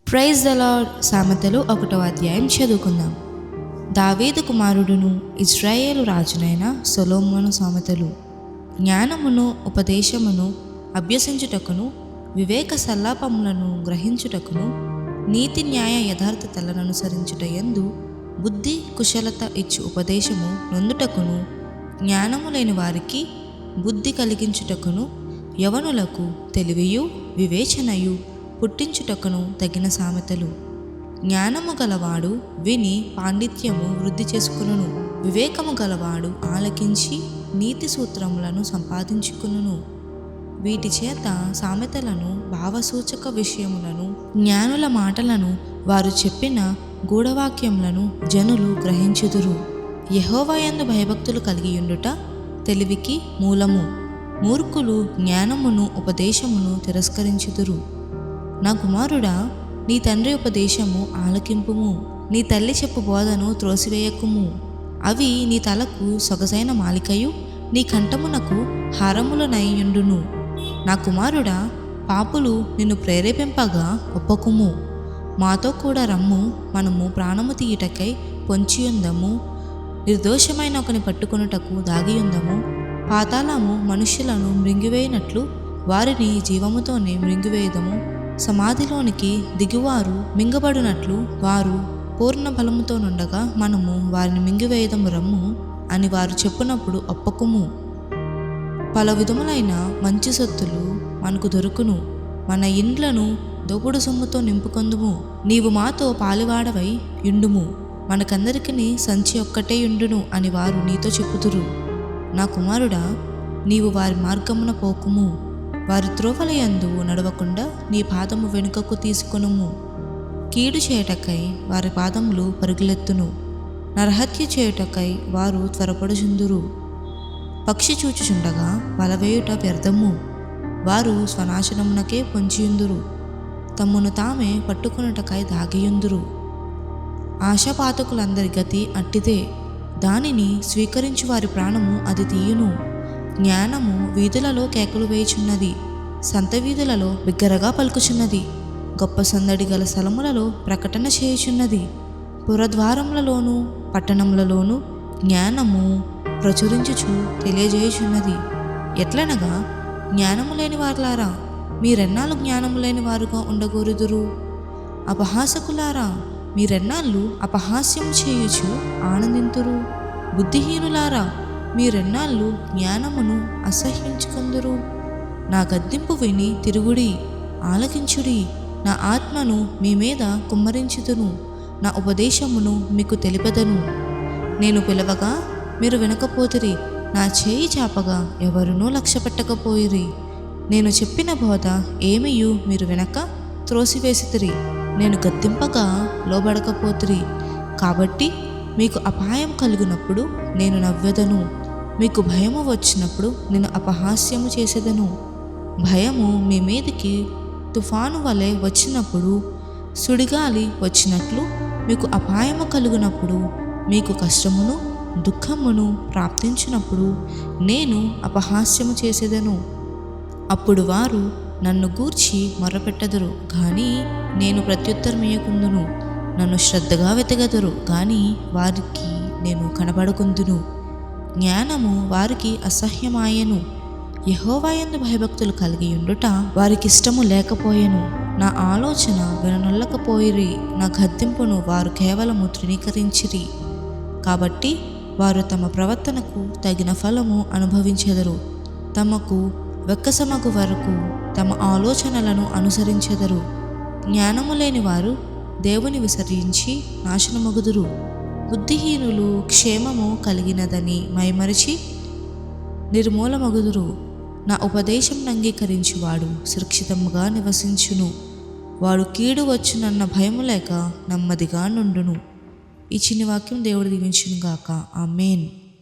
Praise the lord. సామెతలు 1వ అధ్యాయం చదువుకుందాం. దావీదు కుమారుడును ఇశ్రాయేలు రాజునైన సొలొమోను సామెతలు. జ్ఞానమును ఉపదేశమును అభ్యసించుటకును, వివేక సల్లాపములను గ్రహించుటకును, నీతి న్యాయ యథార్థతలను అనుసరించుట యందు బుద్ధి కుశలత ఇచ్చు ఉపదేశము నొందుటకును, జ్ఞానము లేని వారికి బుద్ధి కలిగించుటకును, యవనులకు తెలివియు వివేచనయు పుట్టించుటకును తగిన సామెతలు. జ్ఞానము గలవాడు విని పాండిత్యము వృద్ధి చేసుకును, వివేకము గలవాడు ఆలకించి నీతి సూత్రములను సంపాదించుకును. వీటి చేత సామెతలను, భావసూచక విషయములను, జ్ఞానుల మాటలను, వారు చెప్పిన గూఢవాక్యములను జనులు గ్రహించుదురు. యెహోవాయందు భయభక్తులు కలిగియుండుట తెలివికి మూలము. మూర్ఖులు జ్ఞానమును ఉపదేశమును తిరస్కరించుదురు. నా కుమారుడా, నీ తండ్రి ఉపదేశము ఆలకింపుము, నీ తల్లి చెప్పు బోధను త్రోసివేయకుము. అవి నీ తలకు సొగసైన మాలికయు, నీ కంఠమునకు హారములనైయుండును. నా కుమారుడా, పాపులు నిన్ను ప్రేరేపింపగా ఒప్పకుము. మాతో కూడా రమ్ము, మనము ప్రాణము తీయుటకై పొంచియుందము. నిర్దోషమైన ఒకని పట్టుకొనుటకు దాగియుందము. పాతాళము మనుష్యులను మృంగివేయినట్లు వారిని జీవముతోనే మృంగివేయదము. సమాధిలోనికి దిగువారు మింగబడినట్లు వారు పూర్ణ బలముతో నుండగా మనము వారిని మింగివేయదము రమ్ము అని వారు చెప్పునప్పుడు ఒప్పకుము. పలు విధములైన మంచి సొత్తులు మనకు దొరుకును, మన ఇండ్లను దోపుడు సొమ్ముతో నింపుకొందుము. నీవు మాతో పాలివాడవై యుండుము, మనకందరికీ సంచి ఒక్కటే యుండును అని వారు నీతో చెప్పుదురు. నా కుమారుడా, నీవు వారి మార్గమున పోకుము. వారి త్రోవలయందు నడవకుండా నీ పాదము వెనుకకు తీసుకొనుము. కీడు చేయుటకై వారి పాదములు పరుగులెత్తును, నరహత్య చేయుటకై వారు త్వరపడుచుందురు. పక్షి చూచుచుండగా వలవేయుట వ్యర్థము, వారు స్వనాశనమునకే పొంచియుందురు. తమ్మును తామే పట్టుకొనుటకై దాగియుందురు. ఆశాపాతకులందరి గతి అట్టిదే, దానిని స్వీకరించు వారి ప్రాణము అది తీయును. జ్ఞానము వీధులలో కేకలు వేయుచున్నది, సంత వీధులలో బిగ్గరగా పలుకుచున్నది. గొప్ప సందడి గల స్థలములలో ప్రకటన చేయుచున్నది. పురద్వారములలోను పట్టణములలోను జ్ఞానము ప్రచురించుచు తెలియజేయుచున్నది. ఎట్లనగా, జ్ఞానము లేని వారులారా, మీరెన్నాళ్ళు జ్ఞానము లేని వారుగా ఉండగోరుదురు? అపహాసకులారా, మీరెన్నాళ్ళు అపహాస్యము చేయుచు ఆనందింతురు? బుద్ధిహీనులారా, మీరెన్నాళ్ళు జ్ఞానమును అసహ్యించుకొందురు? నా గద్దింపు విని తిరుగుడి, ఆలకించుడి. నా ఆత్మను మీ మీద కుమ్మరించుదును, నా ఉపదేశమును మీకు తెలిపెదను. నేను పిలవగా మీరు వినకపోతిరి, నా చేయి చాపగా ఎవరునూ లక్ష్యపెట్టకపోయిరి. నేను చెప్పిన బోధ ఏమియు మీరు వినక త్రోసివేసితిరి. నేను గద్దింపగా లోబడకపోతిరి. కాబట్టి మీకు అపాయం కలిగినప్పుడు నేను నవ్వెదను, మీకు భయము వచ్చినప్పుడు నేను అపహాస్యము చేసేదను. భయము మీ మీదికి తుఫాను వలె వచ్చినప్పుడు, సుడిగాలి వచ్చినట్లు మీకు అపాయము కలుగునప్పుడు, మీకు కష్టమును దుఃఖమును ప్రాప్తించినప్పుడు నేను అపహాస్యము చేసేదను. అప్పుడు వారు నన్ను గూర్చి మొరపెట్టెదరు, కానీ నేను ప్రత్యుత్తరమియ్యకుందును. నన్ను శ్రద్ధగా వెతకెదరు, కానీ వారికి నేను కనబడకుందును. జ్ఞానము వారికి అసహ్యమాయెను, యెహోవాయందు భయభక్తులు కలిగియుండుట వారికిష్టము లేకపోయెను. నా ఆలోచన విననొల్లకపోయిరి, నా గద్దింపును వారు కేవలము తృణీకరించిరి. కాబట్టి వారు తమ ప్రవర్తనకు తగిన ఫలము అనుభవించెదరు. తమకు వెక్కసమగు వరకు తమ ఆలోచనలను అనుసరించెదరు. జ్ఞానము లేని వారు దేవుని విసరించి నాశనమగుదురు. బుద్ధిహీనులు క్షేమము కలిగినదని మైమరిచి నిర్మూలమగుదురు. నా ఉపదేశం అంగీకరించువాడు సురక్షితముగా నివసించును. వాడు కీడు వచ్చునన్న భయము లేక నెమ్మదిగా నుండును. ఈ చిన్ని వాక్యం దేవుడు దీవించును గాక. ఆమేన్.